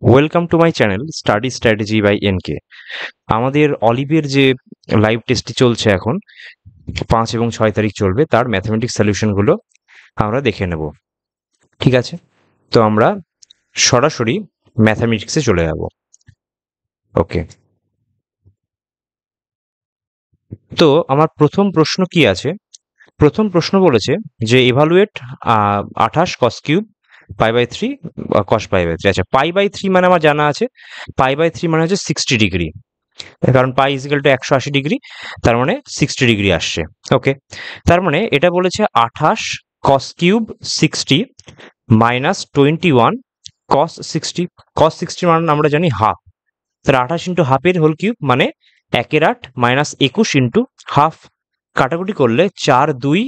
Welcome to my channel study strategy by NK. আমাদের অলিভের যে লাইভ টেস্টটি চলছে এখন 5 এবং 6 তারিখ চলবে, তার ম্যাথমেটিক্স সলিউশনগুলো আমরা দেখে নেব। ঠিক আছে, তো আমরা সরাসরি ম্যাথমেটিক্সে চলে যাব। ওকে, তো আমার প্রথম প্রশ্ন কি আছে? প্রথম প্রশ্ন বলেছে যে evaluate 28 cos cube pi by 3 cos pi by 3। আচ্ছা, পাই বাই 3 মানে আমার জানা আছে, পাই বাই 3 মানে হচ্ছে 60 ডিগ্রি, কারণ পাই ইজিক্যাল টু 180 ডিগ্রি, তার মানে 60 ডিগ্রি আসছে। ওকে, তার মানে এটা বলেছে 28 কস কিউব 60 মাইনাস 21 কস 60। কস 60 মানে আমরা জানি হাফ, তাহলে 28 ইন্টু হাফের হোল কিউব মানে 1/8 মাইনাস 21 ইন্টু হাফ। কাটাকুটি করলে 4 2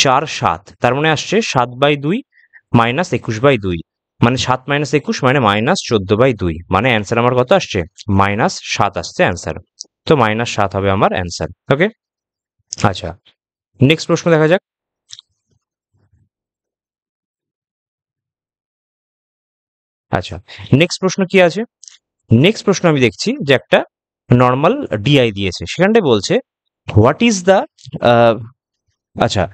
4 7, তার মানে আসছে 7/2 মাইনাস 21/2, মানে 7 মাইনাস 21 মানে মাইনাস 14/2, মানে অ্যান্সার আমার কত আসছে? -7 আসছে অ্যান্সার। তো -7 হবে আমার অ্যান্সার। ওকে, আচ্ছা, নেক্সট প্রশ্ন দেখা যাক। আচ্ছা, নেক্সট প্রশ্ন কি আছে? নেক্সট প্রশ্ন আমি দেখছি যে একটা নর্মাল ডিআই দিয়েছে, সেখানটায় বলছে হোয়াট ইজ দ্য আচ্ছা,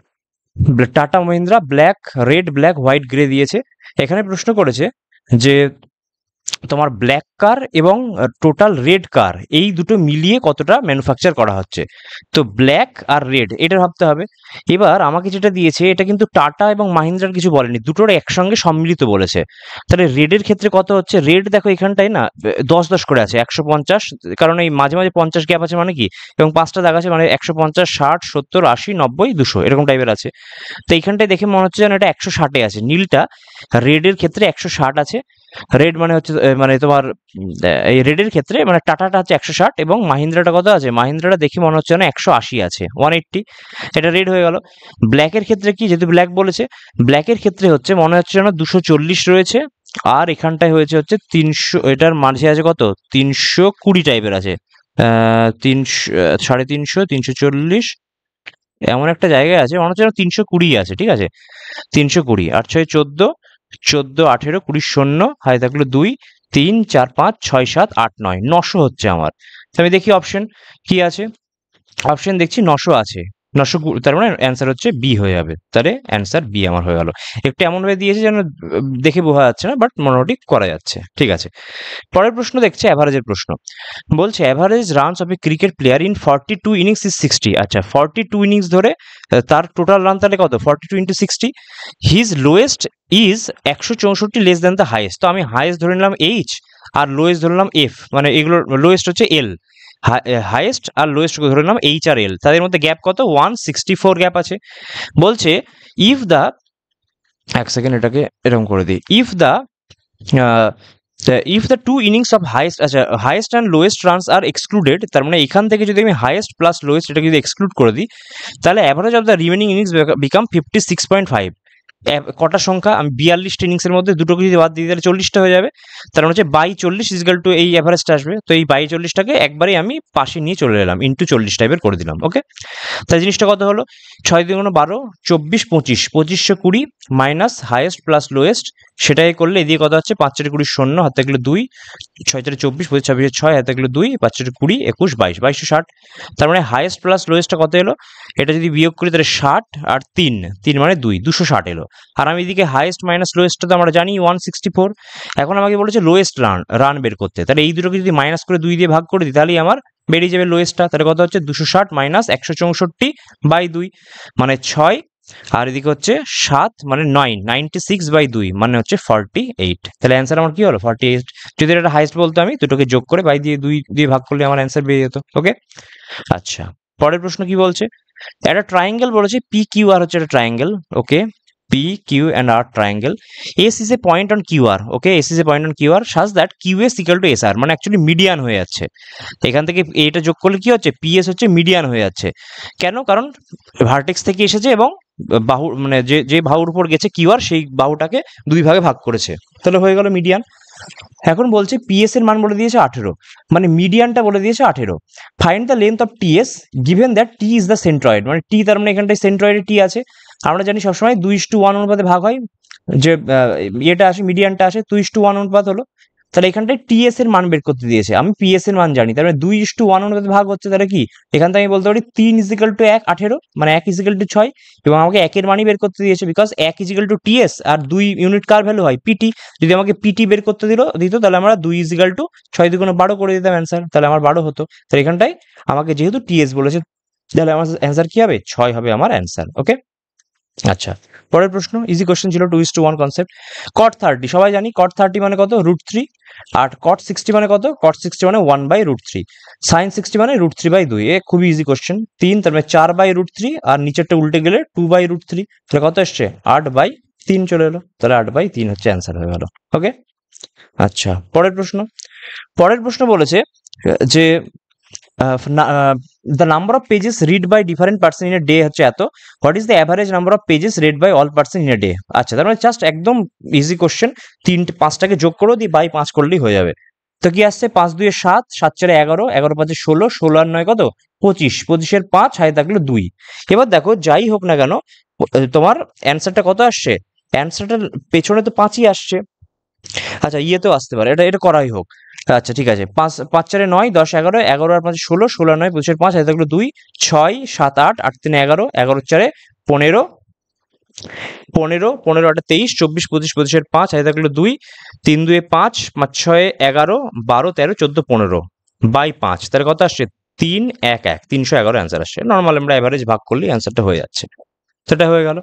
tata Mahindra black red black white grey দিয়েছে। এখানে প্রশ্ন করেছে যে তোমার ব্ল্যাক কার এবং টোটাল রেড কার এই দুটো মিলিয়ে কতটা ম্যানুফ্যাকচার করা হচ্ছে। তো ব্ল্যাক আর রেড এটা ভাবতে হবে। এবার আমাকে যেটা দিয়েছে এটা কিন্তু টাটা এবং মাহিন্দ্রার কিছু বলেনি, দুটোর একসঙ্গে সম্মিলিত বলেছে। তাহলে রেডের ক্ষেত্রে কত হচ্ছে? রেড দেখো এখানটায় না 10 10 করে আছে, 150, কারণ এই মাঝে মাঝে 50 গ্যাপ আছে মানে কি, এবং 5টা দাগ আছে মানে 150 60 70 80 90 200 এরকম টাইপের আছে। তো এইখানটায় দেখে মনে হচ্ছে যেন এটা 160-এ আছে। নীলটা রেডের ক্ষেত্রে 160 আছে। রেড মানে হচ্ছে মানে তোমার এই রেডের ক্ষেত্রে মানে টাটাটা হচ্ছে 160 এবং মাহিন্দ্রাটা কত আছে? মাহিন্দ্রাটা দেখি মনে হচ্ছে যেন 180 আছে, 180। এটা রেড হয়ে গেল। ব্ল্যাকের ক্ষেত্রে কি, যেহেতু ব্ল্যাক বলেছে, ব্ল্যাকের ক্ষেত্রে হচ্ছে মনে হচ্ছে যেন 240 রয়েছে, আর এখানটায় হয়েছে হচ্ছে 300, এটার মাঝে আছে কত 320 টাইপের আছে, 300 350 340 এমন একটা জায়গায় আছে, মনে হচ্ছে যেন 320 আছে। ঠিক আছে, 320, 8 6 14, 14 18 20 শূন্য, হাতে থাকলো 2 3 4 5 6 7 8 9, 900 হচ্ছে আমার। তো আমি দেখি অপশন কি আছে। অপশন দেখছি 900 আছে, 900, তার মানে অ্যান্সার হচ্ছে বি হয়ে যাবে। তাহলে অ্যান্সার বি আমার হয়ে গেল। একটু এমন ভাবে দিয়েছে যেন দেখে বোঝা যাচ্ছে না, বাট মোটামুটি করা যাচ্ছে। ঠিক আছে, পরের প্রশ্ন দেখছে অ্যাভারেজের প্রশ্ন। বলছে average runs of A cricket player in 42 innings is 60। আচ্ছা, 42 ইনিংস ধরে তার টোটাল রান তাহলে কত? 42 into 60। His lowest is 164 less than the highest. তো আমি হাইয়েস্ট ধরে নিলাম এইচ আর লোয়েস্ট ধরে নিলাম এফ, মানে এগুলোর লোয়েস্ট হচ্ছে এল, হাইয়েস্ট আর লোয়েস্ট ধরে নিলাম এইচ আর এল। তাদের মধ্যে গ্যাপ কত? 164 গ্যাপ আছে। বলছে ইফ দ্য, এক সেকেন্ড এটাকে এরকম করে দিই, if the two innings of highest, আচ্ছা highest and lowest runs are excluded, তার মানে এখান থেকে যদি আমি হাইয়েস্ট প্লাস লোয়েস্ট এটাকে যদি এক্সক্লুড করে দিই, তাহলে average of the remaining innings become 56.5। কটা সংখ্যা? আমি 42টা ইনিংসের মধ্যে দুটোকে যদি বাদ দিয়ে তাহলে 40টা হয়ে যাবে। তার মানে হচ্ছে 42 ইজিক্যাল টু এই অ্যাভারেজটা আসবে। তো এই 42টাকে একবারেই আমি পাশে নিয়ে চলে এলাম, ইন্টু 40 টাইপের করে দিলাম। ওকে, তাই জিনিসটা কত হলো? 6 2 12 24 25, 2520 মাইনাস হাইয়েস্ট প্লাস লোয়েস্ট, সেটাই করলে এদিকে কত হচ্ছে? 5 4 20 শূন্য, হাতে থাকলে 2, 6 4 24 25 26 6, হাতে থাকলে 2, 5 4 20 21 22 2260। তার মানে হাইয়েস্ট প্লাস লোয়েস্টটা কত এলো? এটা যদি বিয়োগ করি তাহলে 60 আর 3 3 মানে 2, 260 এলো। আর আমি এদিকে হাইয়েস্ট মাইনাস লোয়েস্টটা তো আমরা জানি 164। এখন আমাকে বলেছে লোয়েস্ট রান বের করতে, তাহলে এই দুটোকে যদি মাইনাস করে 2 দিয়ে ভাগ করে দিই তাহলেই আমার বেরিয়ে যাবে লোয়েস্টটা। তাহলে কত হচ্ছে? 260 মাইনাস 164/2, মানে 6, আর এদিকে হচ্ছে 7 মানে 9, 96/2 মানে হচ্ছে 48। তাহলে অ্যান্সার আমার কি হলো? 48। যদি এটা হাইয়েস্ট বলতো আমি দুটোকে যোগ করে বাই দিয়ে 2 দিয়ে ভাগ করলে আমার অ্যান্সার বেরিয়ে যেত। ওকে, আচ্ছা, পরের প্রশ্ন কি বলছে? একটা ট্রায়াঙ্গেল বলেছে, পি কিউ আর হচ্ছে একটা triangle. Okay, P, Q and R triangle. S is a point on QR. Okay, S is a point on QR such that QS equal to SR, মানে অ্যাকচুয়ালি মিডিয়ান হয়ে যাচ্ছে। এখান থেকে এটা যোগ করলে কি হচ্ছে? PS হচ্ছে মিডিয়ান হয়ে যাচ্ছে। কেন? কারণ ভার্টেক্স থেকে এসেছে এবং বাহু মানে যে যে বাহুর উপর গেছে QR, সেই বাহুটাকে দুই ভাগে ভাগ করেছে, তাহলে হয়ে গেল মিডিয়ান। এখন বলছে পিএস এর মান বলে দিয়েছে 18, মানে মিডিয়ানটা বলে দিয়েছে 18। Find the length of TS given that T is the centroid, মানে টি তার মানে এখানটায় সেন্ট্রয়েডে টি আছে। আমরা জানি সবসময় 2:1 অনুপাতে ভাগ হয়, যে এটা আসে মিডিয়ানটা আসে 2:1 অনুপাত হলো। তাহলে এখানটায় টিএস এর মান বের করতে দিয়েছে, আমি পিএস এর মান জানি, তাহলে 2:1 অনুপাতে ভাগ হচ্ছে, তাহলে কি এখান থেকে আমি বলতে পারি 3 ইজিক্যাল টু 1 18, মানে 1 ইজিক্যাল টু 6, এবং আমাকে 1 এর মানই বের করতে দিয়েছে, বিকজ 1 ইজিক্যাল টু টিএস আর 2 ইউনিট কার ভ্যালু হয় পিটি। যদি আমাকে পিটি বের করতে দিত তাহলে আমরা 2 ইজিক্যাল টু 6 দুগুণ 12 করে দিতাম অ্যান্সার, তাহলে আমার 12 হতো। তাহলে এখানটায় আমাকে যেহেতু টিএস বলেছে, তাহলে আমার অ্যান্সার কি হবে, 6 হবে আমার অ্যান্সার। ওকে, আচ্ছা পরের প্রশ্ন, ইজি কোশ্চেন ছিল, 2:1 কনসেপ্ট। cot 30 সবাই জানি, cot 30 মানে কত, √3, আর cot 60 মানে কত, cot 60 মানে 1/√3, sin 60 মানে √3/2, এ খুবই ইজি কোশ্চেন। 3 তার মানে 4/√3, আর নিচেরটা উল্টে গেলে 2/√3, তাহলে কত আসছে 8/3 চলে এলো, তাহলে 8/3 হচ্ছে অ্যান্সার হয়ে গেল। ওকে, আচ্ছা পরের প্রশ্ন বলেছে যে the number of pages read by different person in a day হচ্ছে এত, what is the average number of pages read by all person in a day? আচ্ছা, তার মানে জাস্ট একদম ইজি কোশ্চেন, 5টাকে যোগ করো, দিয়ে বাই 5 করলেই হয়ে যাবে। তো কি আসছে, 5 2 7, 7 4 11, 11 5 16, 16 আর 9 কত 25, 25 5 হাতে থাকলো 2। এবার দেখো যাই হোক না কেন তোমার অ্যান্সারটা কত আসছে, অ্যান্সারটার পেছনে তো 5ই আসছে। আচ্ছা ইয়েতেও আসতে পারে, এটা করাই হোক। আচ্ছা ঠিক আছে, 5 5 4 9 10 11, 11 আর 5 16, 16 9 25 5 হাতে থাকলো 2, 6 7 8, 8 3 11, 11 4 15, 15 15 8 23, 24 25 25 5 হাতে থাকলো 2, 3 2 5, 5 6 11, 12 13 14 15 বাই 5, তাহলে কত আসছে 3 1 1, 311 অ্যান্সার আসছে। নর্মাল আমরা অ্যাভারেজ ভাগ করলে অ্যান্সারটা হয়ে যাচ্ছে, সেটা হয়ে গেল।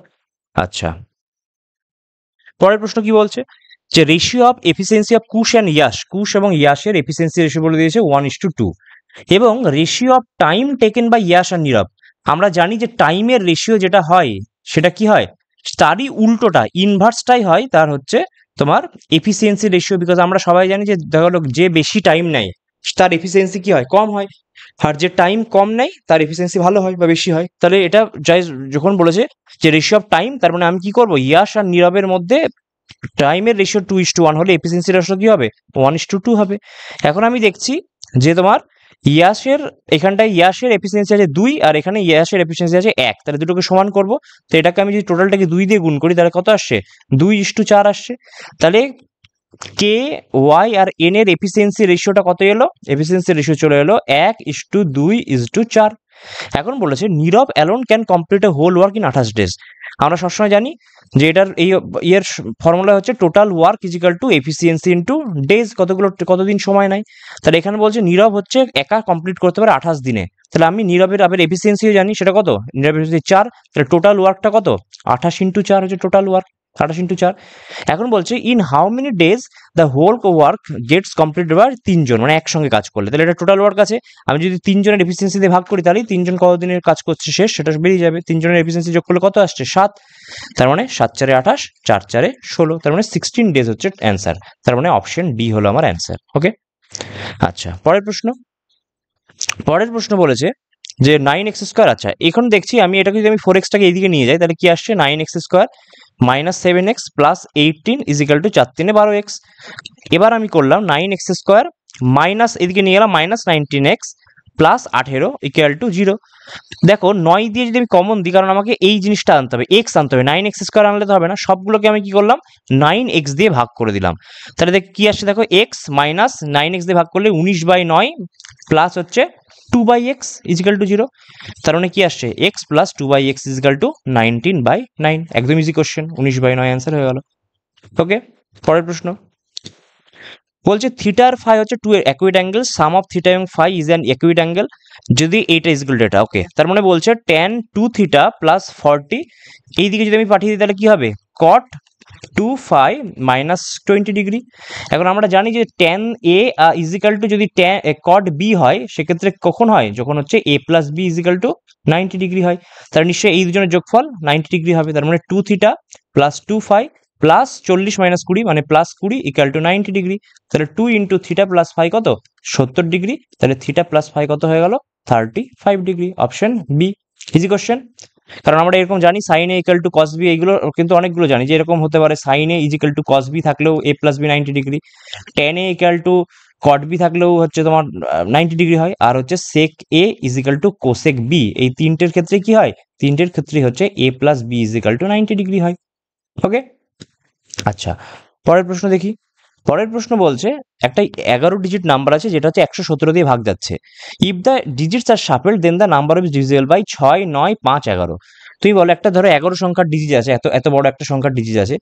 আচ্ছা পরের প্রশ্ন কি বলছে, যে ratio of efficiency of Kush and Yash, কুশ এবং ইয়াশের এফিসিয়েন্সি রেশিও বলে দিয়েছে 1:2, এবং ratio of time taken by Yash আর নীরব। আমরা জানি যে টাইমের রেশিও যেটা হয় সেটা কি হয়, তারই উল্টোটা ইনভার্সটাই হয়, তার হচ্ছে তোমার এফিসিয়েন্সি রেশিও, বিকজ আমরা সবাই জানি যে দেখা গেলো যে বেশি টাইম নেয় তার এফিসিয়েন্সি কি হয়, কম হয়, আর যে টাইম কম নেয় তার এফিসিয়েন্সি ভালো হয় বা বেশি হয়। তাহলে এটা যাই যখন বলেছে যে রেশিও অফ টাইম, তার মানে আমি কি করবো, ইয়াশ আর নীরবের মধ্যে টাইমের রেশিও 2:1 হলে এফিসিয়েন্সি রেশিও কি হবে, 1:2 হবে। এখন আমি দেখছি যে তোমার ইয়াশের, এখানটায় ইয়াশের এফিসিয়েন্সি আছে 2, আর এখানে ইয়াশের এফিসিয়েন্সি আছে 1, তাহলে দুটোকে সমান করব। তো এটাকে আমি যদি টোটালটাকে 2 দিয়ে গুণ করি, তাহলে কত আসছে 2:4 আসছে। তাহলে কে ওয়াই আর এন এর এফিসিয়েন্সি রেশিওটা কত এলো, এফিসিয়েন্সি রেশিও চলে এলো 1:2:4। এখন বলেছে Nirav alone can complete a whole work in 28 days. আমরা সবসময় জানি যে এটার এর ফর্মুলা হচ্ছে total work equal to efficiency into days, কতদিন সময় নেয়। তাহলে এখানে বলছে নীরব হচ্ছে একা কমপ্লিট করতে পারে 28 দিনে, তাহলে আমি নীরবের আবার এফিসিয়েন্সিও জানি, সেটা কত, নীরবের এফিসিয়েন্সি 4, তাহলে টোটাল ওয়ার্কটা কত 28:4 হচ্ছে টোটাল ওয়ার্ক, 28:4। এখন বলছে in how many days the whole work gets complete by 3 জন, মানে একসঙ্গে কাজ করলে, তাহলে এটা টোটাল ওয়ার্ক আছে, আমি যদি 3 জনের এফিসিয়েন্সি দিয়ে ভাগ করি তাহলে 3 জন কতদিনের কাজ করছে শেষ সেটা বেরিয়ে যাবে। 3 জনের এফিসিয়েন্সি যোগ করলে কত আসছে 7, তার মানে 7 4 28, 4 4 16, তার মানে 16 ডেজ হচ্ছে অ্যান্সার, তার মানে অপশন ডি হলো আমার অ্যান্সার। ওকে, আচ্ছা পরের প্রশ্ন বলেছে যে 9x²। আচ্ছা এখন দেখছি আমি এটাকে যদি আমি 4x-টাকে এইদিকে নিয়ে যাই, তাহলে কি আসছে 9x² minus 7x plus 18 is equal two 4 3 12x। এবার আমি করলাম 9x² মাইনাস এদিকে নিয়ে গেলাম minus 19x plus 18 equal to 0। দেখো 9 দিয়ে যদি আমি কমন দিই, কারণ আমাকে এই জিনিসটা আনতে হবে, এক্স আনতে হবে, 9x² আনলে তো হবে না, সবগুলোকে আমি কি করলাম 9x দিয়ে ভাগ করে দিলাম। তাহলে দেখ কি আসছে, দেখো x মাইনাস 9x দিয়ে ভাগ করলে 19/9 প্লাস হচ্ছে 2/x ইজিক্যাল টু 0, তার মানে কি আসছে x plus 2/x is equal two 19/9। একদম ইজি কোশ্চেন, 19/9 অ্যান্সার হয়ে গেল। ওকে, পরের প্রশ্ন বলছে থিটা আর ফাই হচ্ছে 2 acute angle, sum of theta এবং phi is an acute angle যদি এইটা ইজিক্যাল টু এটা। ওকে, তার মানে বলছে tan 2 থিটা প্লাস 40, এইদিকে যদি আমি পাঠিয়ে দিই তাহলে কি হবে cot 2 ফাই মাইনাস 20 ডিগ্রি। এখন আমরা জানি যে tan a ইজিক্যাল টু যদি cot b হয়, সেক্ষেত্রে কখন হয়, যখন হচ্ছে a plus b equal to 90 degree হয়, তার নিশ্চয়ই এই দুজনের যোগফল 90 ডিগ্রি হবে। তার মানে 2 theta plus 2 phi plus 40 minus 20 মানে প্লাস 20 ইকুয়াল টু 90 ডিগ্রি। তাহলে 2 ইন্টু থিটা প্লাস ফাই কত 70 ডিগ্রি, তাহলে থিটা প্লাস ফাই কত হয়ে গেল 35 degree, option B. Easy question, কারণ আমরা এরকম জানি sine A equal to cos B, এইগুলো কিন্তু অনেকগুলো জানি যে এরকম হতে পারে, sine A equal to cos B থাকলেও A plus B 90 degree, tan A equal to cot B থাকলেও হচ্ছে তোমার 90 ডিগ্রি হয়, আর হচ্ছে sec A equal to cosec B, এই তিনটের ক্ষেত্রে কি হয়, তিনটের ক্ষেত্রে হচ্ছে A plus B is equal to 90 degree হয়। ওকে, আচ্ছা পরের প্রশ্ন দেখি, পরের প্রশ্ন বলছে একটা 11 ডিজিট নাম্বার আছে যেটা হচ্ছে 117 দিয়ে ভাগ যাচ্ছে। If the digits are shuffled then the number is divisible by 6, 9, 5, 11। তুমি বলো একটা ধরো 11 সংখ্যার ডিজিট আছে, এত এত বড় একটা সংখ্যার ডিজিট আছে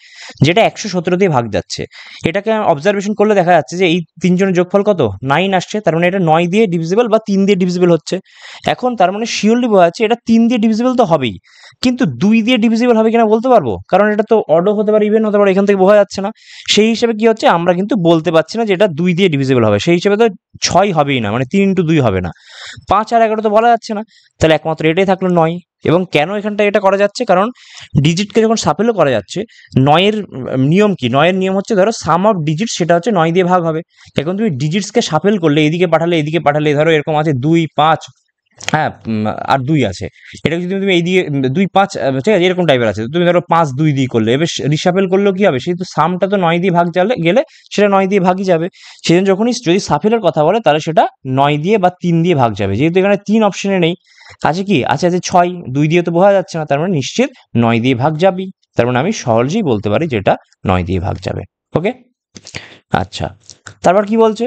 যেটা 117 দিয়ে ভাগ যাচ্ছে। এটাকে অবজারভেশন করলে দেখা যাচ্ছে যে এই তিনজনের যোগফল কত 9 আসছে, তার মানে এটা 9 দিয়ে ডিভিজিবল বা 3 দিয়ে ডিভিজিবল হচ্ছে। এখন তার মানে শিওরলি বোঝা যাচ্ছে এটা 3 দিয়ে ডিভিজিবল তো হবেই, কিন্তু 2 দিয়ে ডিভিজিবল হবে কিনা বলতে পারবো, কারণ এটা তো অডও হতে পারে, ইভেন হতে পারে, এখান থেকে বোঝা যাচ্ছে না। সেই হিসেবে কি হচ্ছে আমরা কিন্তু বলতে পারছি না যে এটা 2 দিয়ে ডিভিজিবল হবে, সেই হিসেবে তো 6 হবেই না, মানে 3 ইন্টু 2 হবে না। 5 আর 11 তো বলা যাচ্ছে না, তাহলে একমাত্র এটাই থাকলো 9। এবং কেন এখানটা এটা করা যাচ্ছে, কারণ ডিজিটকে যখন সাফেলও করা যাচ্ছে, 9 এর নিয়ম কি, 9 এর নিয়ম হচ্ছে ধরো সাম অফ ডিজিট সেটা হচ্ছে 9 দিয়ে ভাগ হবে। এখন তুমি ডিজিটসকে সাফেল করলে এদিকে পাঠালে ধরো এরকম আছে 2, 5, হ্যাঁ, আর 2 আছে, এটা যদি তুমি এই দিয়ে 2, 5, ঠিক আছে, এরকম টাইপের আছে, তুমি ধরো 5, 2 দিয়ে করলে, এবার রিসাফেল করলেও কি হবে, সেই তো সামটা তো 9 দিয়ে ভাগ গেলে সেটা 9 দিয়ে ভাগই যাবে। সেজন্য যখনই যদি সাফেলের কথা বলে তাহলে সেটা 9 দিয়ে বা 3 দিয়ে ভাগ যাবে, যেহেতু এখানে 3 অপশনে নেই। আছে কি আছে 6, 2 দিয়ে তো বোঝা যাচ্ছে না, তার মানে নিশ্চিত 9 দিয়ে ভাগ যাবেই। তার মানে আমি সহজেই বলতে পারি যেটা 9 দিয়ে ভাগ যাবে। ওকে, আচ্ছা, তারপর কি বলছে,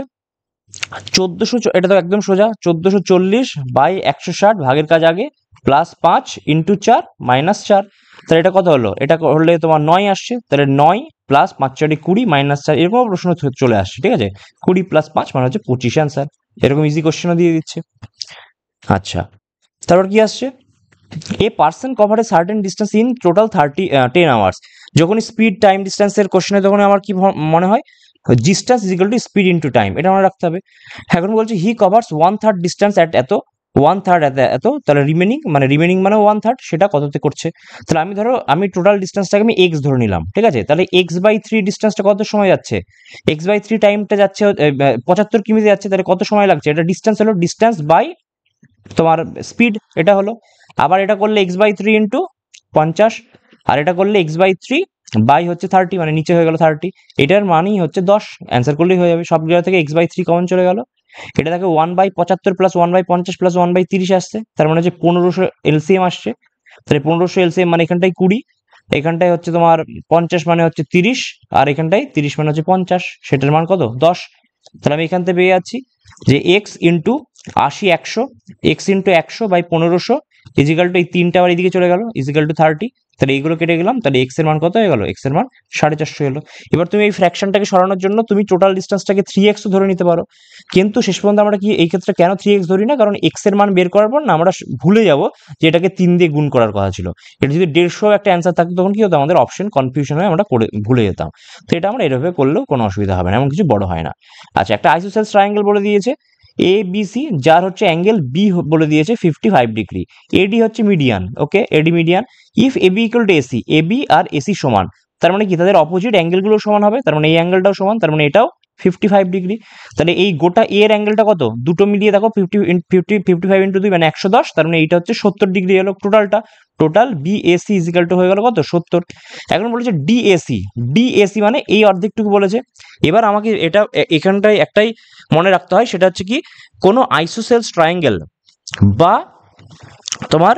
1400, এটা তো একদম সোজা, 1440/160 ভাগের কাজ আগে, প্লাস 5 ইন্টু 4 মাইনাস 4। তাহলে এটা কত হলো, এটা হলে তোমার 9 আসছে, তাহলে 9 প্লাস 5 4 20 মাইনাস 4, এরকম প্রশ্ন চলে আসছে, ঠিক আছে। 20 প্লাস 5 মানে হচ্ছে 25 অ্যান্সার, এরকম ইজি কোশ্চেনও দিয়ে দিচ্ছে। আচ্ছা, তারপর কি আসছে, a person cover a certain distance in total 10 hours. যখন স্পিড টাইম ডিস্টেন্সের কোশ্চেনে তখন আমার কি মনে হয়, distance is equal to speed into time, এটা মনে রাখতে হবে। এখন বলছে হি কভার্স 1/3 ডিস্টেন্স অ্যাট এত, 1/3 এত, তাহলে রিমেনিং মানে 1/3 সেটা কততে করছে। তাহলে আমি ধরো আমি টোটাল ডিস্টেন্সটাকে আমি এক্স ধরে নিলাম, ঠিক আছে, তাহলে x/3 ডিস্টেন্সটা কত সময় যাচ্ছে, x/3 টাইমটা যাচ্ছে 75 কিমিতে যাচ্ছে, তাহলে কত সময় লাগছে, এটা ডিস্টেন্স হলো, ডিস্টেন্স বাই তোমার স্পিড, এটা হলো। আবার এটা করলে x/3 ইন্টু 50, আর এটা করলে x/3 বাই হচ্ছে 30, মানে নিচে হয়ে গেল 30, এটার মানেই হচ্ছে 10, অ্যান্সার করলেই হয়ে যাবে। সব জায়গা থেকে x/3 কমন চলে গেল, এটা দেখো 1/75 প্লাস 1/50 প্লাস 1/30 আসছে, তার মানে হচ্ছে 1500 এলসিএম আসছে। তাহলে 1500 এলসিএম মানে এখানটায় 20, এখানটায় হচ্ছে তোমার 50 মানে হচ্ছে 30, আর এখানটায় 30 মানে হচ্ছে 50, সেটার মান কত 10। তাহলে আমি এখান থেকে পেয়ে যাচ্ছি যে x into 80, 100, x into 100/1500 equal to, এই 3টা আবার এদিকে চলে গেল, ইজিক্যাল টু 30। তাহলে এইগুলো কেটে গেলাম, তাহলে এক্স এর মান কত হয়ে গেল, এক্স এর মান 450 এলো। এবার তুমি এই ফ্র্যাকশনটাকে সরানোর জন্য তুমি টোটাল ডিস্টেন্সটাকে 3x ধরে নিতে পারো, কিন্তু শেষ পর্যন্ত আমরা কি এই ক্ষেত্রে কেন 3x ধরি না, কারণ এক্স এর মান বের করার পর না আমরা ভুলে যাব যে এটাকে 3 দিয়ে গুণ করার কথা ছিল। এটা যদি 150 একটা অ্যান্সার থাকতো তখন কি হতো, আমাদের অপশন কনফিউশন হয়ে আমরা করে ভুলে যেতাম। তো এটা আমরা এভাবে করলেও কোনো অসুবিধা হবে না, এমন কিছু বড় হয় না। আচ্ছা, একটা আইসোসেলস ট্রায়াঙ্গেল বলে দিয়েছে এ বি সি, যার হচ্ছে অ্যাঙ্গেল বি বলে দিয়েছে 55 ডিগ্রি, এডি হচ্ছে median, okay, AD median. If AB equal to AC, AB আর এসি সমান, তার মানে কি তাদের অপোজিট অ্যাঙ্গেলগুলো সমান হবে, তার মানে এই অ্যাঙ্গেলটাও সমান, তার মানে এটাও 55 ডিগ্রি। তাহলে এই গোটা এর অ্যাঙ্গেলটা কত, দুটো মিলিয়ে দেখো 55 ইন্টু 2 মানে 110, তার মানে এইটা হচ্ছে 70 ডিগ্রি এলো টোটালটা। টোটাল বিএসি ইজিক্যাল টু হয়ে গেল কত 70। এখন বলেছে ডিএসি, ডিএসি মানে এই অর্ধেকটুকু বলেছে। এবার আমাকে এটা এখানটায় একটাই মনে রাখতে হয়, সেটা হচ্ছে কি, কোনো আইসোসেলস ট্রায়াঙ্গেল বা তোমার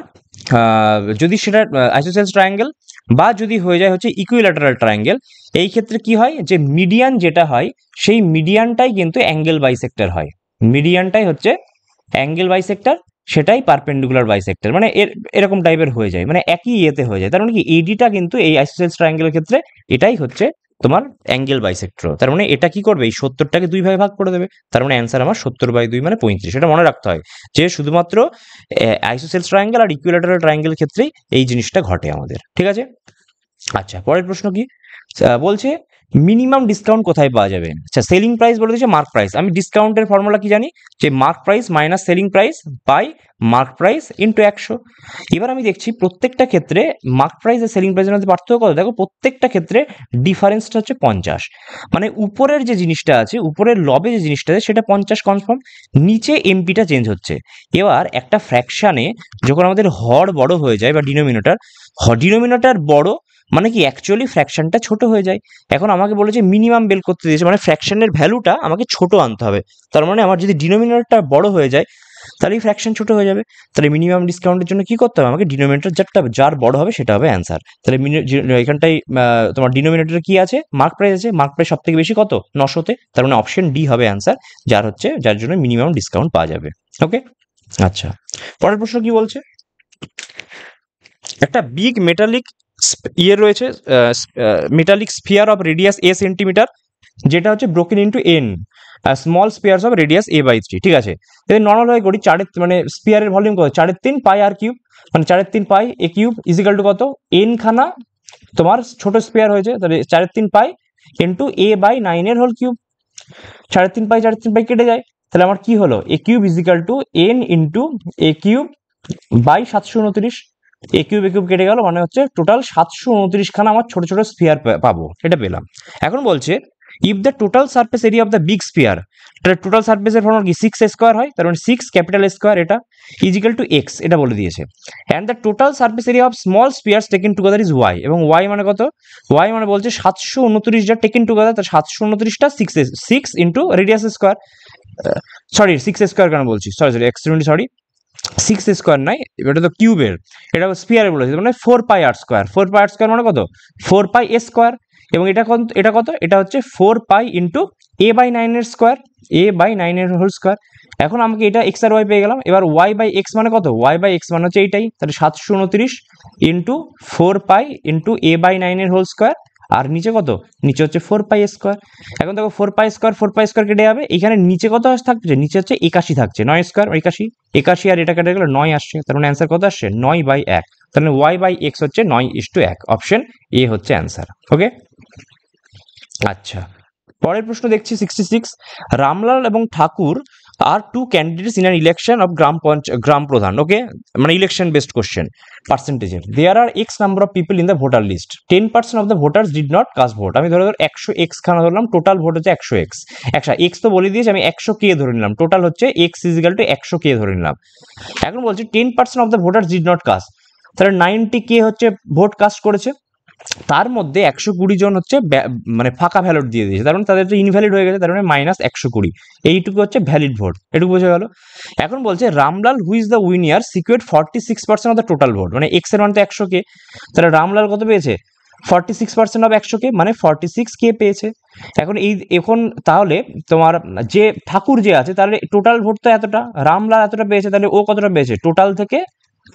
যদি সেটা আইসোসেলস ট্রায়াঙ্গেল বা যদি হয়ে যায় হচ্ছে ইকুইল্যাটারাল ট্রায়াঙ্গেল, এই ক্ষেত্রে কি হয় যে মিডিয়ান যেটা হয় সেই মিডিয়ানটাই কিন্তু অ্যাঙ্গেল বাইসেক্টর হয়, মিডিয়ানটাই হচ্ছে অ্যাঙ্গেল বাইসেক্টর, সেটাই পারপেন্ডিকুলার বাইসেক্টর, মানে এরকম টাইপের হয়ে যায়, মানে একই ইয়েতে হয়ে যায়। তার মানে কি এডিটা কিন্তু এই আইসোসেলস ট্রায়াঙ্গেলের ক্ষেত্রে এটাই হচ্ছে তোমার অ্যাঙ্গেল বাইসেক্টর। তার মানে এটা কি করবে, এই 70টাকে 2 ভাগে ভাগ করে দেবে, তার মানে অ্যান্সার আমার 70/2 মানে 35। এটা মনে রাখতে হয় যে শুধুমাত্র আইসোসেলস ট্রায়াঙ্গেল আর ইকুইল্যাটারাল ট্রায়াঙ্গেলের ক্ষেত্রেই এই জিনিসটা ঘটে আমাদের, ঠিক আছে। আচ্ছা, পরের প্রশ্ন কি বলছে, মিনিমাম ডিসকাউন্ট কোথায় পাওয়া যাবে। আচ্ছা, সেলিং প্রাইস বলে দিয়েছে মার্ক প্রাইস, আমি ডিসকাউন্টের ফর্মুলা কি জানি, যে mark price minus selling price by mark price into 100। এবার আমি দেখছি প্রত্যেকটা ক্ষেত্রে মার্ক প্রাইস আর সেলিং প্রাইসের মধ্যে পার্থক্য কত, দেখো প্রত্যেকটা ক্ষেত্রে ডিফারেন্সটা হচ্ছে 50, মানে উপরের যে জিনিসটা আছে, উপরের লবে যে জিনিসটা আছে সেটা 50 কনফার্ম, নিচে এমপিটা চেঞ্জ হচ্ছে। এবার একটা ফ্র্যাকশানে যখন আমাদের হর বড় হয়ে যায় বা ডিনোমিনেটর বড়, মানে কি অ্যাকচুয়ালি ফ্র্যাকশনটা ছোট হয়ে যায়। এখন আমাকে বলেছে মিনিমাম বের করতে দিয়েছে, মানে ফ্র্যাকশনের ভ্যালুটা আমাকে ছোট আনতে হবে। তার মানে আমার যদি ডিনোমিনেটরটা বড় হয়ে যায়, তাহলে এই ফ্র্যাকশন ছোট হয়ে যাবে। তাহলে মিনিমাম ডিসকাউন্টের জন্য কি করতে হবে, আমাকে ডিনোমিনেটর যার বড় হবে সেটা হবে অ্যান্সার। তাহলে এখানটায় তোমার ডিনোমিনেটরে কি আছে, মার্ক প্রাইস আছে, মার্ক প্রাইস সব থেকে বেশি কত, 900-তে, তার মানে অপশন ডি হবে অ্যান্সার, যার জন্য মিনিমাম ডিসকাউন্ট পাওয়া যাবে। ওকে, আচ্ছা, পরের প্রশ্ন কি বলছে, একটা বিগ মেটালিক রয়েছে, metallic sphere of radius a centimetre, যেটা হচ্ছে broken into N small spheres of radius a/3, ঠিক আছে। যদি নর্মাল ভাবে করি, মানে স্পিয়ারের ভলিউম কত, 3.5 পাই আর কিউব, মানে 3.5 পাই a কিউব ইজিক্যাল টু কত, এন খানা তোমার ছোট স্পিয়ার হয়েছে, তাহলে 3.5 পাই ইন্টু a/9 এর হোল কিউব, 3.5 পাই কেটে যায়, তাহলে আমার কি হলো, a cube equal to n into a cube by 729, a cube কেটে গেল, মানে হচ্ছে টোটাল 729 খানা আমার ছোট ছোট স্পিয়ার পাবো, এটা পেলাম। এখন বলছে if the total surface area of the big spear, তাহলে টোটাল সারফেসের ফর্মুলা কি 6a স্কোয়ার হয়, তার মানে 6 ক্যাপিটাল স্কোয়ার এটা ইজিক্যাল টু এক্স, এটা বলে দিয়েছে। And the total surface area of small spheres taken together is Y, এবং ওয়াই মানে কত, ওয়াই মানে বলছে 729 যা টেকেন টুগেদার, তার 729টা 6 into radius square, sorry 6 square কেন বলছি, সরি 6 স্কোয়ার নাই, এটা তো কিউবের, এটা স্পিয়ারে বলেছে, মানে 4 পাই আর স্কোয়ার, 4 পাই আর স্কোয়ার মানে কত, 4 পাই এ স্কোয়ার, এবং এটা কত, এটা হচ্ছে 4 পাই ইন্টু a/9 এর স্কোয়ার, a/9 এর হোল স্কোয়ার। এখন আমাকে এটা এক্স আর ওয়াই পেয়ে গেলাম, এবার ওয়াই বাই এক্স মানে কত, ওয়াই বাই এক্স মানে হচ্ছে এইটাই, তাহলে 729 ইন্টু 4 পাই ইন্টু a/9 এর হোল স্কোয়ার, আর নিচে কত, নিচে হচ্ছে 4 পাই স্কোয়ার। এখন দেখো 4 পাই স্কোয়ার কেটে যাবে, এখানে নিচে কত থাকছে, নিচে হচ্ছে 81 থাকছে, 9 স্কোয়ার 81 আর এটা কেটে গেলে 9 আসছে, তার মানে অ্যান্সার কত আসছে, 9/1, তাহলে ওয়াই বাই এক্স হচ্ছে 9:1, অপশন এ হচ্ছে অ্যান্সার। ওকে, আচ্ছা, পরের প্রশ্ন দেখছি 66, রামলাল এবং Thakur are two candidates in an election of গ্রাম প্রধান, ওকে, মানে ইলেকশন বেসড কোশ্চেন পার্সেন্টেজের, there are X number of people in the voter list, 10% of the voters did not cast vote, আমি ধরো 100x খানা ধরলাম, টোটাল ভোট হচ্ছে 100x, x তো বলে দিয়েছি, আমি 100k ধরে নিলাম, টোটাল হচ্ছে এক্স ইজিক্যাল টু 100k ধরে নিলাম। এখন বলছি 10% of the voters did not cast, তাহলে 90k হচ্ছে ভোট কাস্ট করেছে, তার মধ্যে 120 জন হচ্ছে মানে ফাঁকা ভ্যালট দিয়ে দিয়েছে, তার মানে তাদের ইনভ্যালিড হয়ে গেছে, তার মানে -120, এইটুকু হচ্ছে ভ্যালিড ভোট, এটুকু বোঝা গেল। এখন বলছে Ramlal who is the winner secured 46% of the total vote, মানে এক্স এর মান তো 100k, তাহলে রামলাল কত পেয়েছে, 46% অফ 100k, মানে 46k পেয়েছে। এখন তাহলে তোমার যে ঠাকুর যে আছে, তাহলে টোটাল ভোট তো এতটা, রামলাল এতটা পেয়েছে, তাহলে ও কতটা পেয়েছে, টোটাল থেকে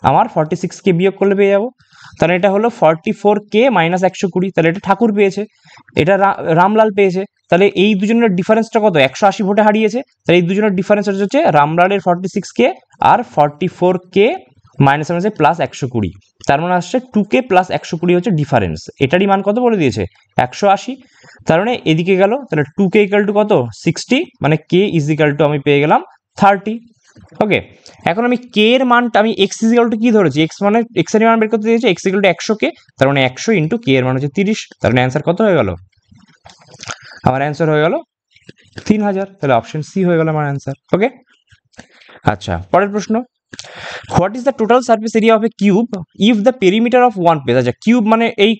আমার 46k বিয়োগ করলে পেয়ে যাবো, তাহলে এটা হলো 44k মাইনাস 120, তাহলে এটা ঠাকুর পেয়েছে, এটা রামলাল পেয়েছে, তাহলে এই দুজনের ডিফারেন্সটা কত, 180 ভোটে হারিয়েছে, তাহলে এই দুজনের ডিফারেন্স হচ্ছে রামলালের 46k আর 44k মাইনাস প্লাস 120, তার মানে আসছে 2k প্লাস 120 হচ্ছে ডিফারেন্স, এটারই মান কত বলে দিয়েছে, 180, তার মানে এদিকে গেল, তাহলে 2k ইকাল টু কত, 60, মানে k ইজ ইকাল টু আমি পেয়ে গেলাম 30। ওকে, এখন আমি কে এর মানটা আমি এক্স ইজিক্যাল টু কি ধরেছি, এক্স মানে এক্স এর মান বের করতে দিয়েছি, এক্স ইজিক্যাল টু 100k, তার মানে 100 ইন্টু কে এর মান হচ্ছে 30, তার মানে অ্যান্সার কত হয়ে গেল, আমার অ্যান্সার হয়ে গেল 3000, তাহলে অপশন সি হয়ে গেল আমার অ্যান্সার। ওকে, আচ্ছা, পরের প্রশ্ন, what is the total surface area of A cube if the perimeter of one page, আচ্ছা কিউব মানে এই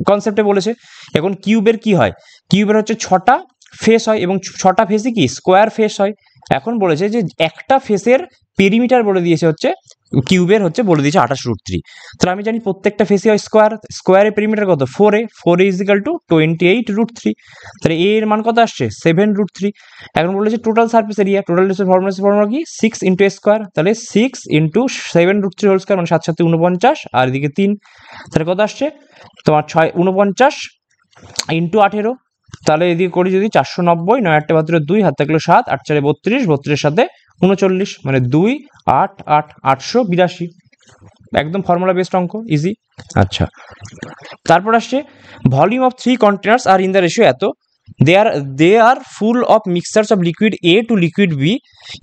কনসেপ্টে বলেছে, এখন কিউবের কি হয়, কিউবের হচ্ছে 6টা ফেস হয়, এবং 6টা ফেসই কি স্কোয়ার ফেস হয়। এখন বলেছে যে একটা ফেসের পেরিমিটার বলে দিয়েছে হচ্ছে, কিউবের হচ্ছে বলে দিয়েছে 28√3, তাহলে আমি জানি প্রত্যেকটা ফেসই হয় স্কোয়ারের পেরিমিটার কত, 4a ইজ ইকাল টু 28√3, তাহলে এ এর মান কত আসছে 7√3। এখন বলেছে total surface area, total formula কি 6 ইন্টু এ স্কোয়ার, তাহলে 6 ইন্টু 7√3 হোল স্কোয়ার, মানে 7 7 49, আর এদিকে 3, তাহলে কত আসছে তোমার 49 ইন্টু 18, তাহলে এদিকে করি যদি 490, 9 8 12 2, হাত থাকলো 7, 8 4 32, 32 সাথে 39, মানে 2 8 8 882, একদম ফর্মুলা বেসড অঙ্ক, ইজি। আচ্ছা, তারপর আসছে volume of 3 containers are in the ratio এত, they are full of mixtures of liquid A to liquid B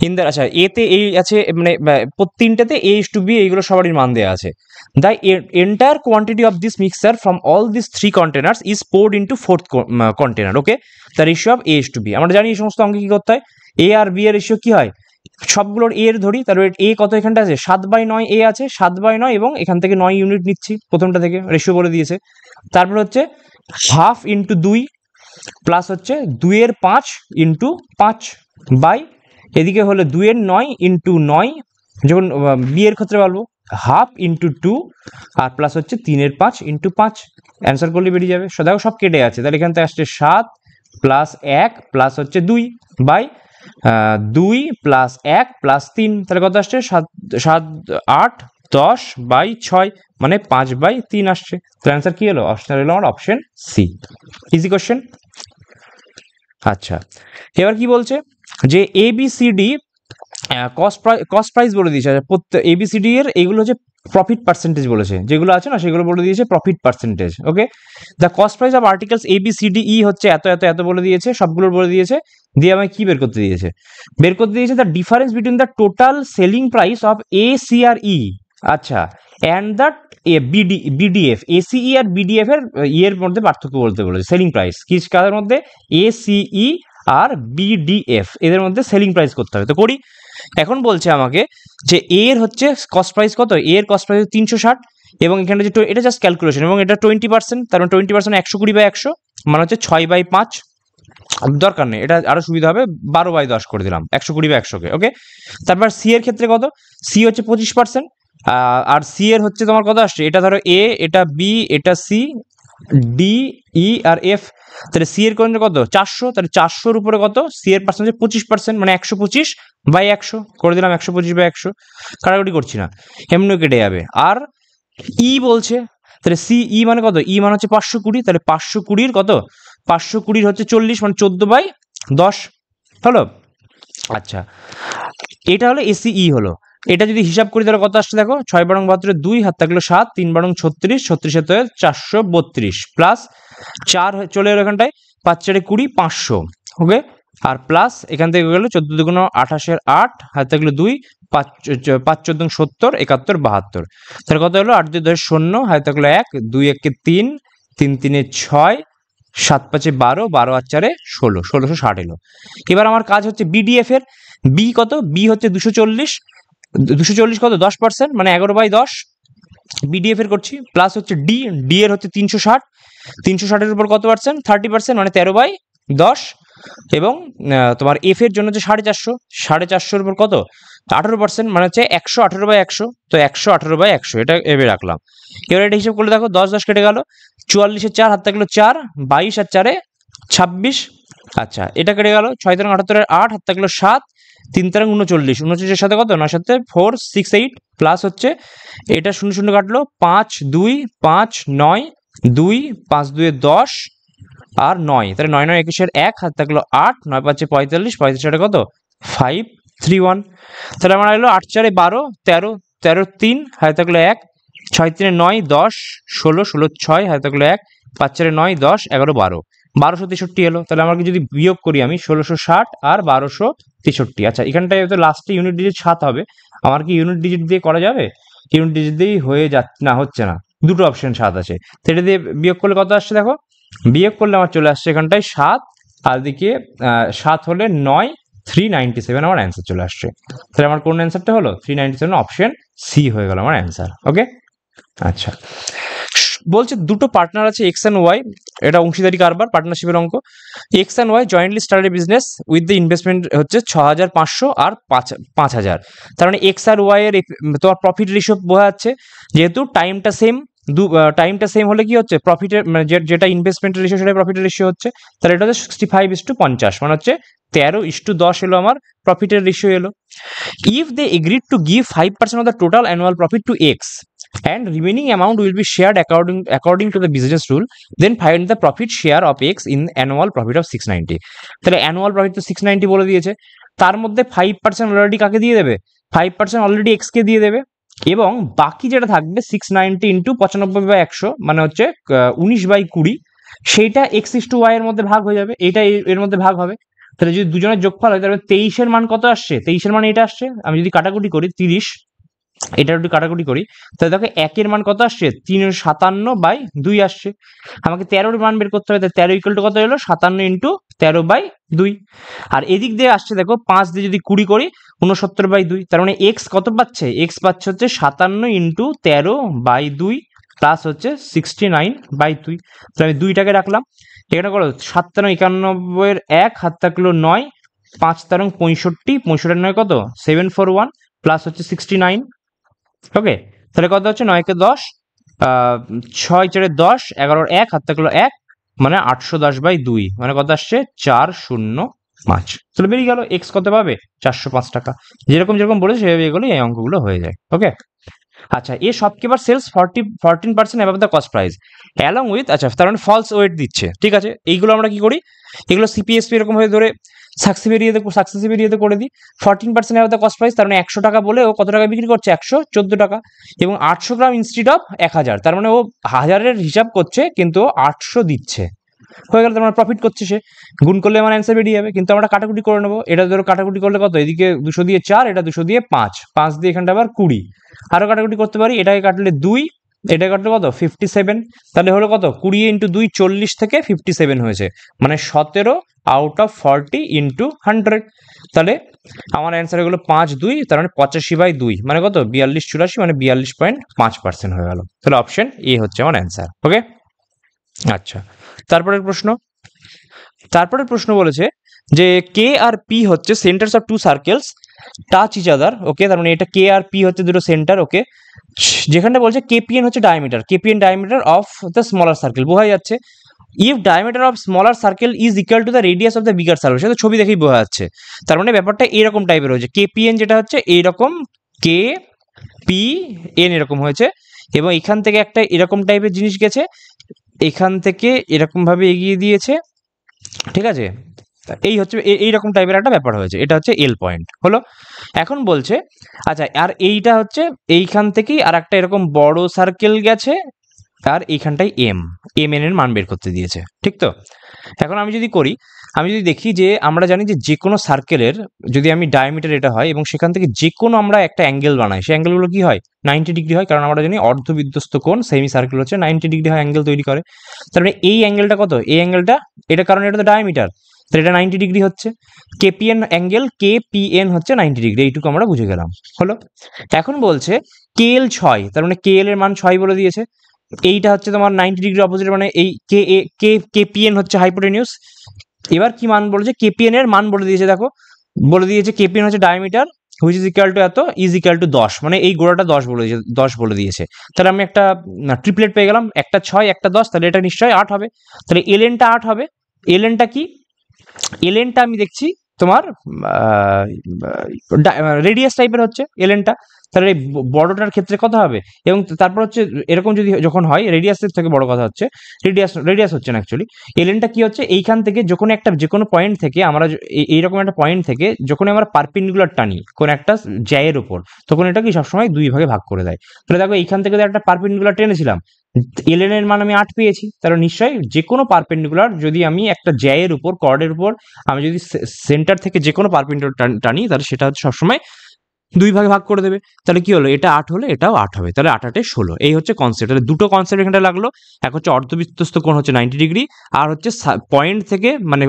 in the, আচ্ছা এতে এই আছে, মানে তিনটাতে a:b এইগুলো সবারই মান দেওয়া আছে, the entire quantity of this mixture from all this 3 containers is poured into 4th container, okay, the ratio of a:b, আমরা জানি এই সমস্ত অঙ্কে কি করতে হয়, এ আর বি এর রেশিও কি হয়, সবগুলোর এর ধরি, তাহলে এ কত এখানটা আছে 7/9, এ আছে 7/9, এবং এখান থেকে 9 ইউনিট নিচ্ছি প্রথমটা থেকে, রেশিও বলে দিয়েছে। তারপর হচ্ছে 1/2 ইন্টু 2 প্লাস হচ্ছে 2 এর 5 ইন্টু 5 বাই এদিকে হলো 2 এর 9 ইন্টু 9, যখন বি এর ক্ষেত্রে বলবো হাফ ইন্টু 2 আর প্লাস হচ্ছে 3 এর 5 ইন্টু 5, অ্যান্সার করলে বেরিয়ে যাবে। দেখো সব কেটে আছে, তাহলে এখান থেকে আসছে 7 প্লাস 1 প্লাস হচ্ছে 2 বাই 2 প্লাস 1 প্লাস 3, তাহলে কত আসছে 7 7 8 10 বাই 6, মানে 5/3 আসছে। তো অ্যান্সার কি হলো? অপশন হলো আমার অপশন সি। Easy question. আচ্ছা, এবার কি বলছে যে এবিসিডি কস্ট প্রাইস বলে দিয়েছে। এবিসিডি এর এইগুলো হচ্ছে প্রফিট পার্সেন্টেজ বলেছে, যেগুলো আছে না সেগুলো বলে দিয়েছে profit percentage. Okay, the cost price of articles ABCD হচ্ছে এত এত এত বলে দিয়েছে, সবগুলোর বলে দিয়েছে। দিয়ে আমাকে কি বের করতে দিয়েছে? বের করতে দিয়েছে the difference between the total selling price of ACRE, আচ্ছা, অ্যান্ড দ্য বিডিএফ। এসিই আর বিডিএফ এর এর মধ্যে পার্থক্য বলতে বলেছে, সেলিং প্রাইস কি কাদের মধ্যে? এসিই আর বিডিএফ, এদের মধ্যে সেলিং প্রাইস করতে হবে। তো করি। এখন বলছে আমাকে যে এর হচ্ছে কস্ট প্রাইস কত, এর কস্ট প্রাইস 360, এবং এখানে যে এটা জাস্ট ক্যালকুলেশন, এবং এটা 20%, তার মানে 20% 120/100 মানে হচ্ছে 6/5, দরকার নেই, এটা আরো সুবিধা হবে, 12/10 করে দিলাম 120/100 কে। ওকে, তারপর সি এর ক্ষেত্রে কত? সি হচ্ছে 25%, আর সি এর হচ্ছে তোমার কত আসছে? এটা ধরো এ, এটা বি, এটা সি, ডি, ই আর এফ। তাহলে সি এর কত? 400, তাহলে 400-র উপরে কত? সি এর পার্সেন্টেজ 25%, মানে 125/100 করে দিলাম, 125/100, কাটাকুটি করছি না, এমনিও কেটে যাবে। আর ই বলছে, তাহলে সিই মানে কত? ই মানে হচ্ছে 520, তাহলে 520-র কত? 520-র হচ্ছে 40, মানে 14/10 হলো। আচ্ছা, এটা হলো এসিই হলো। এটা যদি হিসাব করি তাহলে কত আসছে দেখো, 6 × 2 হাত থাকলো 7, 3 × 36, 36 এর 432 প্লাস 4 চলে এলো এখানটায়, 5 × 4 = 20, 500। ওকে, আর প্লাস এখান থেকে গেল 14 × 2 = 28 এর 8, হাত থাকলো 2, 5 5 × 14 = 70, 71, 72, তাহলে কত হলো? 8 2 10 0, হাত থাকলো 1, 2 1 3, 3 3 6, 7 5 12, 12 আর 4 16, 1660 এলো। এবার আমার কাজ হচ্ছে বিডিএফ এর। বি কত? বি হচ্ছে 240, 240 কত? 10%, মানে 11/10 বিডিএফ এর করছি। প্লাস হচ্ছে ডি, ডি এর হচ্ছে 360, 360-এর উপর কত পার্সেন্ট? 30%, মানে 13/10, এবং তোমার এফ এর জন্য হচ্ছে 450, 450-এর উপর কত? 18%, মানে হচ্ছে 118/100, তো 118/100 এটা এভাবে রাখলাম। এবার এটা হিসাব করলে দেখো 10 10 কেটে গেল, 44 এর 4, হাত থাকলো 4, 22 আর 4 26। আচ্ছা, এটা কেটে গেল, 6 × 78 এর 8, হাত থাকলো 7, 3 × 39, 39-এর সাথে কত? 9 7 4 6 8, প্লাস হচ্ছে এটা 0 0 কাটলো, 5 2 5 9 2, 5 2 10 আর 9, তাহলে 9 9 21-এর 1, হাত থাকলো 8, 9 5 45, 45 কত? 531, তাহলে আমার এলো 8 4 12, 13, 13 3, হাতে থাকলো 1, 6 3 9 10 16, 16 6, হাতে থাকলো 1, 5 4 9 10 11 12, 1263 এলো। তাহলে আমাকে যদি বিয়োগ করি আমি 1660 আর 1263। আচ্ছা, এখানটায় তো লাস্টে ইউনিট ডিজিট 7 হবে, আমার কি ইউনিট ডিজিট দিয়ে করা যাবে? ইউনিট ডিজিট দিয়েই হয়ে যাচ্ছে না, হচ্ছে না, দুটো অপশন 7 আছে, তো এটা দিয়ে বিয়োগ করলে কত আসছে দেখো, বিয়োগ করলে আমার চলে আসছে এখানটায় 7, আর দিকে 7 হলে 9, 397 আমার অ্যান্সার চলে আসছে। তাহলে আমার কোন অ্যান্সারটা হলো? 397, অপশন সি হয়ে গেল আমার অ্যান্সার। ওকে, আচ্ছা, বলছে দুটো পার্টনার আছে এক্স অ্যান্ড ওয়াই, এটা অংশীদারি কারবার, পার্টনারশিপের অঙ্ক। X and y jointly started business with the investment হচ্ছে 6500 আর 5000, তার মানে এক্স আর ওয়াই এর তোমার প্রফিট রেশিও বোঝা যাচ্ছে, যেহেতু টাইমটা সেম, টাইমটা সেম হলে কি হচ্ছে? প্রফিটের মানে যেটা ইনভেস্টমেন্টের রেশিও সেটা প্রফিটের রেশিও হচ্ছে, তাহলে এটা হচ্ছে 65:50, মানে হচ্ছে 13:10 এলো আমার প্রফিটের রেশিও এলো। If they agreed to give 5% of the total annual profit to x and remaining amount will be shared according to the business rule, then find the profit share of x in annual profit of 690। তাহলে annual profit তো 690 বলে দিয়েছে, তার মধ্যে 5% already কাকে দিয়ে দেবে? 5% already x কে দিয়ে দেবে, এবং বাকি যেটা থাকবে 690 ইন্টু 95/100, মানে হচ্ছে 19/20, সেইটা x/y এর মধ্যে ভাগ হয়ে যাবে, এইটা এর মধ্যে ভাগ হবে। তাহলে যদি দুজনের যোগফল হয় তাহলে 23-এর মান কত আসছে? 23-এর মান এটা আসছে। আমি যদি কাটাকুটি করি 30, এটা একটু কাটাকুটি করি, তাহলে দেখো 1-এর মান কত আসছে? 357/2 আসছে। আমাকে 13-এর মান বের করতে হবে, তাহলে 13 ইকুয়াল টু কত হলো? 57 ইন্টু 13/2। আর এদিক দিয়ে আসছে দেখো 5 দিয়ে যদি 20 করি 69/2, তার মানে এক্স কত পাচ্ছে? এক্স পাচ্ছে হচ্ছে 57 ইন্টু 13/2 প্লাস হচ্ছে 69/2। তাহলে আমি 2টাকে রাখলাম, এখানে করো 7 91 এর 1, হাত থাকলো 9, 5 তারং 65, 65 কত 741 প্লাস হচ্ছে 69। ওকে, তাহলে কত হচ্ছে 9 কে 10, 6 4 10, 11 1, হাত থাকলো 1, মানে 810/2, মানে কত আসছে 405। তাহলে বেরিয়ে গেল এক্স কত পাবে 405 টাকা। যেরকম যেরকম বলেছে সেভাবে এগুলো এই অঙ্কগুলো হয়ে যায়। ওকে, আচ্ছা a shopkeeper sells 14% above the cost price along with, আচ্ছা তার মানে ফলস ওয়েট দিচ্ছে, ঠিক আছে। এইগুলো আমরা কি করি, এগুলো সিপিএসপি এরকম ভাবে ধরে সাকসেসিভ এরিয়াতে করে দিই। 14% অ্যাবাভ দ্য কস্ট প্রাইস, তার মানে 100 টাকা বলে ও কত টাকা বিক্রি করছে 114 টাকা, এবং 800 গ্রাম ইনস্টিড অফ 1000, তার মানে ও 1000-এর হিসাব করছে কিন্তু 800 দিচ্ছে, হয়ে গেল। তার মানে প্রফিট করছে সে, গুণ করলে আমার অ্যান্সার বেরিয়ে যাবে। কিন্তু আমরা কাটাকুটি করে নেবো, এটা ধরো কাটাকুটি করলে কত, এদিকে 200 দিয়ে 4, এটা 200 দিয়ে 5, 5 দিয়ে এখানটা আবার 20, আরো কাটাকুটি করতে পারি, এটাকে কাটলে 2, এটা কাটলে কত 57, তাহলে হলো কত 20 ইন্টু 2 40 থেকে 57 হয়েছে, মানে 17 আউট অফ 40 ইন্টু 100। তাহলে আমার অ্যান্সার হলো 5 2, তার মানে 85/2, মানে কত 42 84, মানে 42.5% হয়ে গেল। তাহলে অপশন এ হচ্ছে আমার অ্যান্সার। ওকে, আচ্ছা তারপরের প্রশ্ন বলেছে যে কে আর পি হচ্ছে centres of two circles touch each other. Okay, তার মানে এটা কে আর পি হচ্ছে দুটো সেন্টার। ওকে, যেখানটা বলছে কেপিএন হচ্ছে diameter of the smaller circle, বোঝা যাচ্ছে if diameter of smaller circle is equal to the radius of the bigger circle, সেটা ছবি দেখেই বোঝা যাচ্ছে। তার মানে ব্যাপারটা এরকম টাইপের হয়েছে, কেপিএন যেটা হচ্ছে এইরকম, কে পি এন এরকম হয়েছে, এবং এখান থেকে একটা এরকম টাইপের জিনিস গেছে, এখান থেকে এরকম ভাবে এগিয়ে দিয়েছে, ঠিক আছে। এই হচ্ছে এইরকম টাইপের একটা ব্যাপার হয়েছে, এটা হচ্ছে এল পয়েন্ট হলো। এখন বলছে আচ্ছা, আর এইটা হচ্ছে এইখান থেকেই আর একটা এরকম বড় সার্কেল গেছে, আর এইখানটাই এম এন এর মান বের করতে দিয়েছে, ঠিক তো। এখন আমি যদি দেখি যে আমরা জানি যে কোনো সার্কেলের যদি আমি ডায়ামিটার এটা হয় এবং সেখান থেকে যে কোনো আমরা একটা অ্যাঙ্গেল বানাই, সেই অ্যাঙ্গেলগুলো কি হয় 90 ডিগ্রি হয়, কারণ আমরা জানি অর্ধবিধ্বস্ত কোণ সেমি সার্কেল হচ্ছে 90 ডিগ্রি হয় অ্যাঙ্গেল তৈরি করে। তার মানে এই অ্যাঙ্গেলটা কত, এই অ্যাঙ্গেলটা, এটা কারণ এটা তো ডায়ামিটার, তাহলে এটা 90 ডিগ্রি হচ্ছে। কেপিএন অ্যাঙ্গেল কেপিএন হচ্ছে 90 ডিগ্রি, এইটুকু আমরা বুঝে গেলাম হলো। এখন বলছে কেএল 6, তার মানে কেএল এর মান 6 বলে দিয়েছে, এইটা হচ্ছে তোমার 90 ডিগ্রি অপোজিট, মানে এই কেপিএন হচ্ছে হাইপোটেনিউস। এবার কি মান বলেছে, কেপিএন এর মান বলে দিয়েছে, দেখো বলে দিয়েছে কেপিএন হচ্ছে diameter which is equal to এত, ইজ ইকুয়াল টু 10, মানে এই গোড়াটা 10 বলে দিয়েছে। তাহলে আমি একটা ট্রিপলেট পেয়ে গেলাম, একটা 6 একটা 10, তাহলে এটা নিশ্চয়ই 8 হবে। তাহলে এলএনটা 8 হবে। এলএনটা কি, এলএনটা আমি দেখছি তোমার রেডিয়াস টাইপের হচ্ছে এলএনটা, তাহলে এই বড়টার ক্ষেত্রে কত হবে, এবং তারপর হচ্ছে এরকম যদি যখন হয় রেডিয়াসের থেকে বড় কথা হচ্ছে রেডিয়াস হচ্ছে না অ্যাকচুয়ালি, এলএনটা কি হচ্ছে এইখান থেকে যে কোনো পয়েন্ট থেকে আমরা এইরকম একটা পয়েন্ট থেকে যখন আমরা পারপেন্ডিকুলার টানি কোন একটা জ্যায়ের উপর, তখন এটা কি সবসময় 2 ভাগে ভাগ করে দেয়। তাহলে দেখো এইখান থেকে একটা পারপেন্ডিকুলার টেনেছিলাম, এলএন এর মান আমি 8 পেয়েছি, তাহলে নিশ্চয়ই যে কোনো পারপেন্ডিকুলার যদি আমি একটা জ্যায়ের উপর কর্ডের উপর আমি যদি সেন্টার থেকে যে কোনো পারপেন্ডিকুলার টানি, তাহলে সেটা হচ্ছে সবসময় 2 ভাগে ভাগ করে দেবে। তাহলে কি হলো, এটা 8 হলে এটাও 8 হবে, তাহলে 8 8 16। এই হচ্ছে কনসেপ্ট। তাহলে দুটো কনসেপ্ট এখানে লাগলো, এক হচ্ছে অর্ধবৃত্তস্থ কোণ হচ্ছে 90 ডিগ্রি, আর হচ্ছে পয়েন্ট থেকে মানে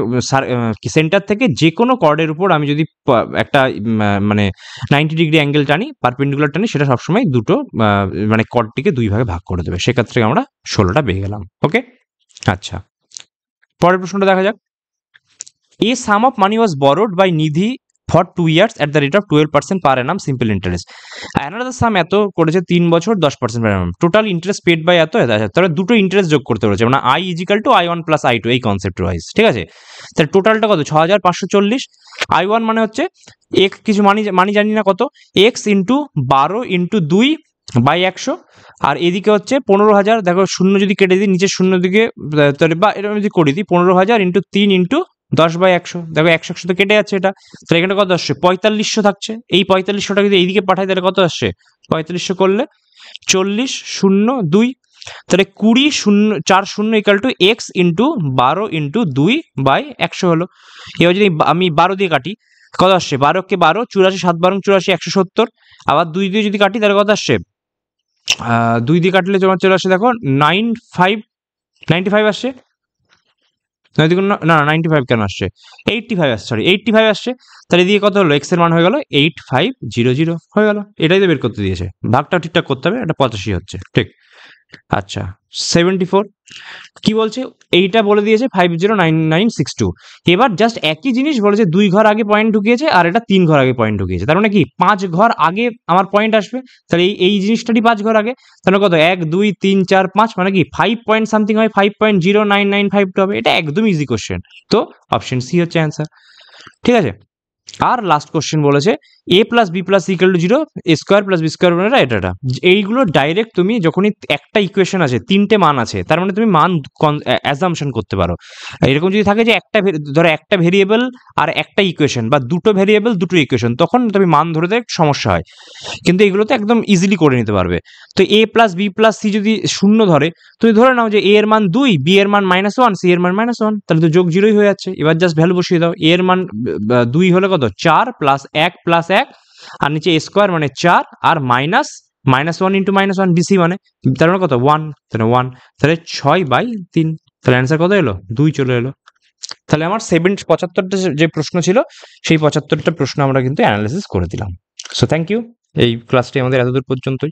সেন্টার থেকে যে কোনো কর্ডের উপর আমি যদি একটা মানে 90 ডিগ্রি অ্যাঙ্গেল টানি, পারপেন্ডিকুলার টানি, সেটা সবসময় দুটো মানে কর্ডটিকে 2 ভাগে ভাগ করে দেবে, সেক্ষেত্রে আমরা 16টা পেয়ে গেলাম। ওকে, আচ্ছা পরের প্রশ্নটা দেখা যাক। A sum of money was borrowed by Nidhi for 2 years at the rate of 12% per annum simple interest. Another sum এত করেছে 3 বছর 10% per annum. Total interest paid by এত, তাহলে দুটো ইন্টারেস্ট যোগ করতে বলেছে, মানে I is equal two I1 plus I2 এই কনসেপ্ট ওয়াইজ, ঠিক আছে। তাহলে টোটালটা কত 6540, I1 মানে হচ্ছে এক কিছু মানি জানি না কত, x ইন্টু 12 ইন্টু 2 বাই 100, আর এদিকে হচ্ছে 15,000, দেখো শূন্য যদি কেটে দিই নিচের শূন্য দিকে, তাহলে বা এরকম যদি করে দিই 15,000 ইন্টু 3 ইন্টু 10/100, দেখো 100 তো কেটে যাচ্ছে এটা, তাহলে এখানে কত আসছে 4500 থাকছে। এই 4500টা যদি এইদিকে পাঠাই তাহলে কত আসছে, 4500 করলে 40 0 2, তাহলে 20 0 4 0 equal to x into 12 into 2 by 100 হলো। এবার যদি আমি 12 দিয়ে কাটি কত আসছে, 12 কে 12, 84 7 12 84 170, আবার 2 দিয়ে যদি কাটি তাহলে কত আসছে, 2 দিয়ে কাটলে তোমার চলে আসছে দেখো 95 আসছে, না 95 কেন আসছে, 85 আসছে, সরি 85 আসছে। তাহলে এদিকে কত হলো, এক্স এর মান হয়ে গেল 8500 হয়ে গেল, এটাই তো বের করতে দিয়েছে, ভাগটা ঠিকঠাক করতে হবে, এটা 85 হচ্ছে, ঠিক আচ্ছা 74 কি বলছে, এইটা বলে দিয়েছে 509962। এবার জাস্ট একই জিনিস বলেছে 2 ঘর আগে পয়েন্ট ঢুকিয়েছে আর এটা 3 ঘর আগে পয়েন্ট ঢুকিয়েছে, তার মানে কি 5 ঘর আগে আমার পয়েন্ট আসবে, তাহলে এই জিনিসটারই 5 ঘর আগে, তাহলে কত 1 2 3 4 5 মানে কি 5 পয়েন্ট সামথিং হয়, 5.0995 হবে, এটা একদম ইজি কোশ্চেন। তো অপশন সি হচ্ছে অ্যান্সার, ঠিক আছে। আর লাস্ট কোশ্চেন বলেছে a plus b plus equal to zero, a square plus b square মানে এটা এইগুলো ডাইরেক্ট তুমি যখনই একটা ইকুয়েশন আছে 3টে মান আছে, তার মানে তুমি মান অ্যাজাম্পশন করতে পারো। এরকম যদি থাকে যে ধরো একটা ভেরিয়েবল আর একটা ইকুয়েশন, বা দুটো ভেরিয়েবল দুটো ইকুয়েশন, তখন তুমি মান ধরতে একটু সমস্যা হয়, কিন্তু এগুলো তো একদম ইজিলি করে নিতে পারবে। তো এ প্লাস বি প্লাস সি যদি শূন্য ধরে, তুমি ধরে নাও যে এ এর মান 2, বি এর মান -1, সি এর মান -1, তাহলে তো যোগ জিরোই হয়ে যাচ্ছে। এবার জাস্ট ভ্যালু বসিয়ে দাও, এ এর মান 2 হলে কত 4 প্লাস 1 প্লাস 1, আর নিচে এ স্কোয়ার মানে 4 আর -1 ইন্টু -1 বিসি মানে, তার মানে কত 1, তাহলে 1, তাহলে 6/3, তাহলে অ্যান্সার কত এলো 2 চলে এলো। তাহলে আমার 75টা যে প্রশ্ন ছিল সেই 75টা প্রশ্ন আমরা কিন্তু অ্যানালাইসিস করে দিলাম। সো থ্যাংক ইউ, এই ক্লাসটি আমাদের এতদূর পর্যন্তই।